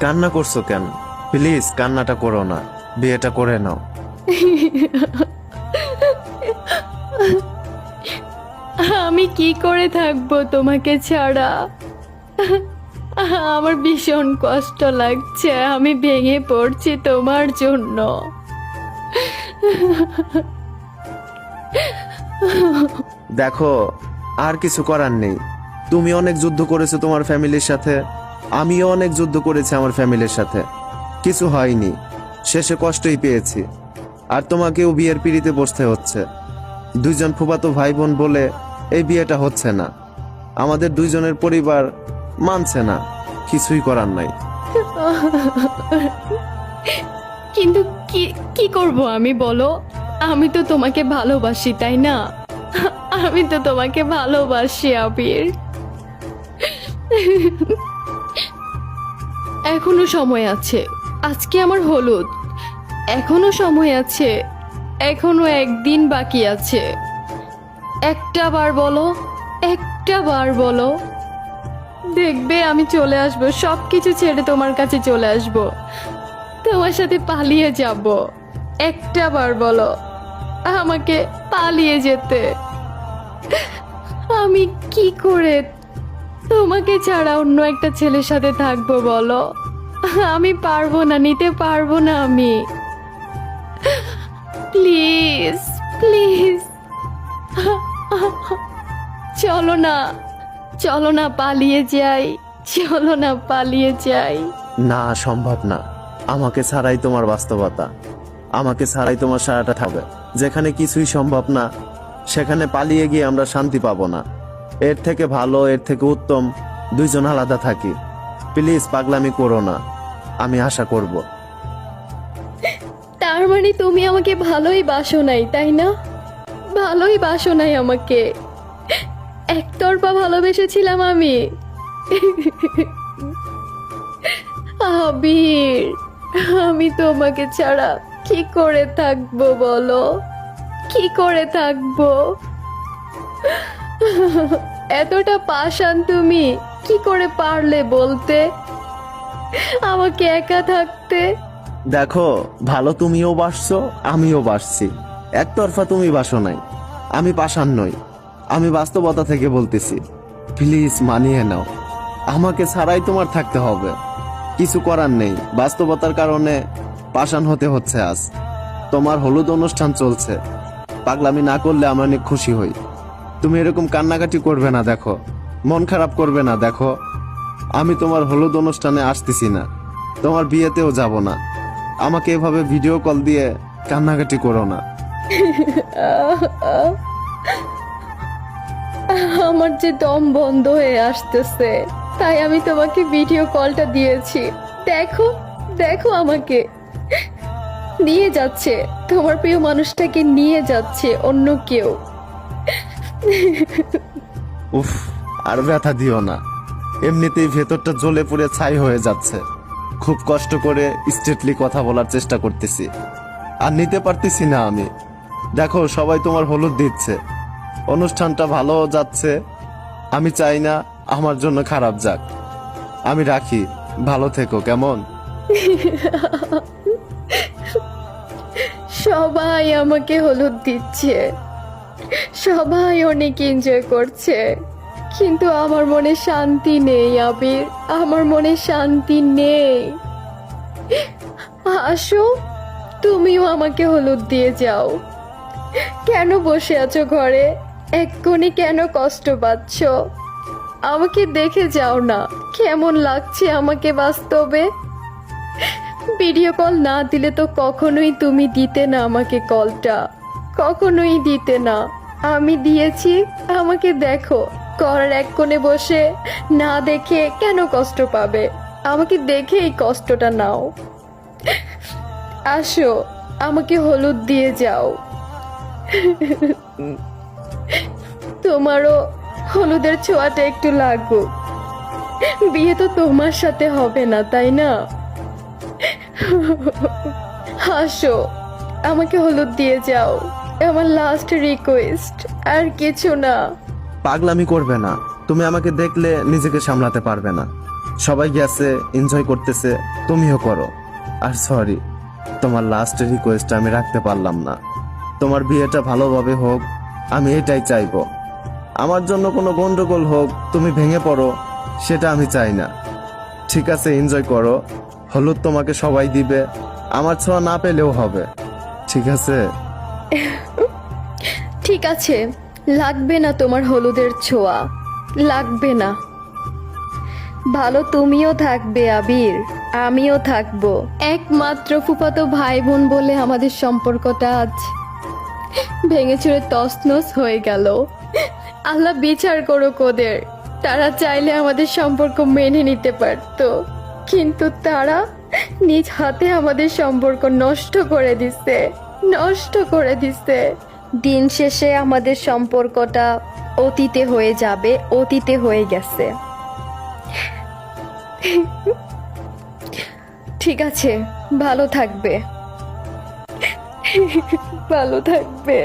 কান্না করছো কেন? প্লিজ কান্নাটা করো না, বিয়েটা করে নাও। আমি কি করে থাকবো তোমাকে ছাড়া? আমার ভীষণ কষ্ট লাগছে, আমি ভেঙে পড়ছি তোমার জন্য। দেখো, আর কিছু করার নেই। তুমি অনেক যুদ্ধ করেছো তোমার ফ্যামিলির সাথে, আমিও অনেক যুদ্ধ করেছি আমার ফ্যামিলির সাথে, কিছু হয়নি, শেষে কষ্টই পেয়েছি। আর তোমাকেও বিয়ের পিড়িতে বসতে হচ্ছে। দুইজন ফুফাতো ভাই বোন বলে এই বিয়েটা হচ্ছে না, আমাদের দুইজনের পরিবার মানছে না, কিছুই করার নাই। কিন্তু কি কি করব আমি, বলো? আমি তো তোমাকে ভালোবাসি, তাই না? আমি তো তোমাকে ভালোবাসি আবির। এখনো সময় আছে, আজকে আমার হলুদ, এখনো সময় আছে, এখনো একদিন বাকি আছে। একটা বার বলো, একটা বার বলো, দেখবে আমি চলে আসবো, সবকিছু ছেড়ে তোমার কাছে চলে আসবো, তোমার সাথে পালিয়ে যাব। একটা বার বলো আমাকে পালিয়ে যেতে। আমি কি করে তোমাকে ছাড়া অন্য একটা ছেলের সাথে থাকবো বলো? আমি পারবো না, নিতে পারবো না আমি। প্লিজ প্লিজ চলো না, চলো না পালিয়ে যাই, চলো না পালিয়ে যাই। না, সম্ভব না। আমাকে ছাড়াই তোমার বাস্তবতা, আমাকে ছাড়াই তোমার সারাটা থাকবে। যেখানে কিছুই সম্ভব না, সেখানে পালিয়ে গিয়ে আমরা শান্তি পাবো না। এর থেকে ভালো, এর থেকে উত্তম দুইজন আলাদা থাকি। প্লিজ পাগলামি করো না, আমি আশা করব। তার মানে তুমি আমাকে ভালোই বাসো নাই, তাই না? ভালোই বাসো নাই আমাকে, একতরফা ভালোবেসেছিলাম আমি। আবির, আমি তোমাকে ছাড়া কি করে থাকবো বলো? কি করে থাকবো? এতটা পাষাণ তুমি কি করে পারলে বলতে আমাকে একা থাকতে? দেখো, ভালো তুমিও বাসছো, আমিও বাসছি, একতরফা তুমি বাসো নাই। আমি পাষাণ নই, আমি বাস্তবতা থেকে বলতেছি। প্লিজ মানিয়ে নাও, আমাকে ছাড়াই তোমার থাকতে হবে। কিছু করার নেই, বাস্তবতার কারণে পাষাণ হতে হচ্ছে। আজ তোমার হলুদ অনুষ্ঠান চলছে, পাগলামি না করলে আমি অনেক খুশি হই। তুমি এরকম কান্নাকাটি করবে না, দেখো, মন খারাপ করবে না। দেখো, আমি তোমার হলুদ অনুষ্ঠানে আসতেছি না, তোমার বিয়েতেও যাব না। আমাকে এভাবে ভিডিও কল দিয়ে কান্নাকাটি করো না। আমার যে দম বন্ধ হয়ে আসতেছে, তাই আমি তোমাকে ভিডিও কলটা দিয়েছি। দেখো, দেখো আমাকে নিয়ে যাচ্ছে, তোমার প্রিয় মানুষটাকে নিয়ে যাচ্ছে অন্য কেউ। উফ, আর ব্যথা দিও না, এমনিতেই ভেতরটা জ্বলে পুড়ে ছাই হয়ে যাচ্ছে। খুব কষ্ট করে স্ট্রেটলি কথা বলার চেষ্টা করতেছি, আর নিতে পারতেছি না আমি। দেখো, সবাই তোমার হলুদ দিচ্ছে, অনুষ্ঠানটা ভালো যাচ্ছে, আমি চাই না আমার জন্য খারাপ যাক। আমি রাখি, ভালো থেকো, কেমন? সবাই আমাকে হলুদ দিচ্ছে, সবাই অনেক এনজয় করছে, কিন্তু আমার মনে শান্তি নেই আবির, আমার মনে শান্তি নেই। আসো, তুমিও আমাকে হলুদ দিয়ে যাও। কেন বসে আছো ঘরে? এক্ষুনি কেন কষ্ট পাচ্ছ? আমাকে দেখে যাও না, কেমন লাগছে আমাকে বাস্তবে। ভিডিও কল না দিলে তো কখনোই তুমি দিতে না আমাকে কলটা, কখনোই দিতে না। আমি দিয়েছি, আমাকে দেখো, ঘরের এক কোণে বসে না দেখে কেন কষ্ট পাবে? আমাকে দেখে এই কষ্টটা নাও। আসো, আমাকে হলুদ দিয়ে যাও। তোমারও হলুদের ছোঁয়াটা একটু লাগুক। বিয়ে তো তোমার সাথে হবে না, তাই না? হাসো, আমাকে হলুদ দিয়ে যাও, আমার লাস্ট রিকোয়েস্ট, আর কিছু না। পাগলামি করবে না, তুমি আমাকে দেখলে নিজেকে সামলাতে পারবে না। সবাই গেছে, এনজয় করতেছে, তুমিও করো। আর সরি, তোমার লাস্ট রিকোয়েস্ট আমি রাখতে পারলাম না। তোমার বিয়েটা ভালোভাবে হোক, আমি এটাই চাইবো। আমার জন্য কোনো গন্ডগোল হোক, তুমি ভেঙে পড়ো, সেটা আমি চাই না। ঠিক আছে, এনজয় করো। হলুদ তোমাকে সবাই দিবে, আমার ছোঁয়া না পেলেও হবে। ঠিক আছে? ঠিক আছে, লাগবে না তোমার হলুদের ছোঁয়া, লাগবে না। ভালো তুমিও থাকবে আবির, আমিও থাকবো। একমাত্র ফুফাতো ভাই বোন বলে আমাদের সম্পর্কটা আজ ভেঙে চুরে তছনছ হয়ে গেল। আল্লাহ বিচার করুক ওদের। তারা চাইলে আমাদের সম্পর্ক মেনে নিতে পারতো, কিন্তু তারা নিজ হাতে আমাদের সম্পর্ক নষ্ট করে দিচ্ছে, নষ্ট করে দিচ্ছে। দিন শেষে আমাদের সম্পর্কটা অতীতে হয়ে যাবে, অতীতে হয়ে গেছে। ঠিক আছে, ভালো থাকবে, ভালো থাকবে।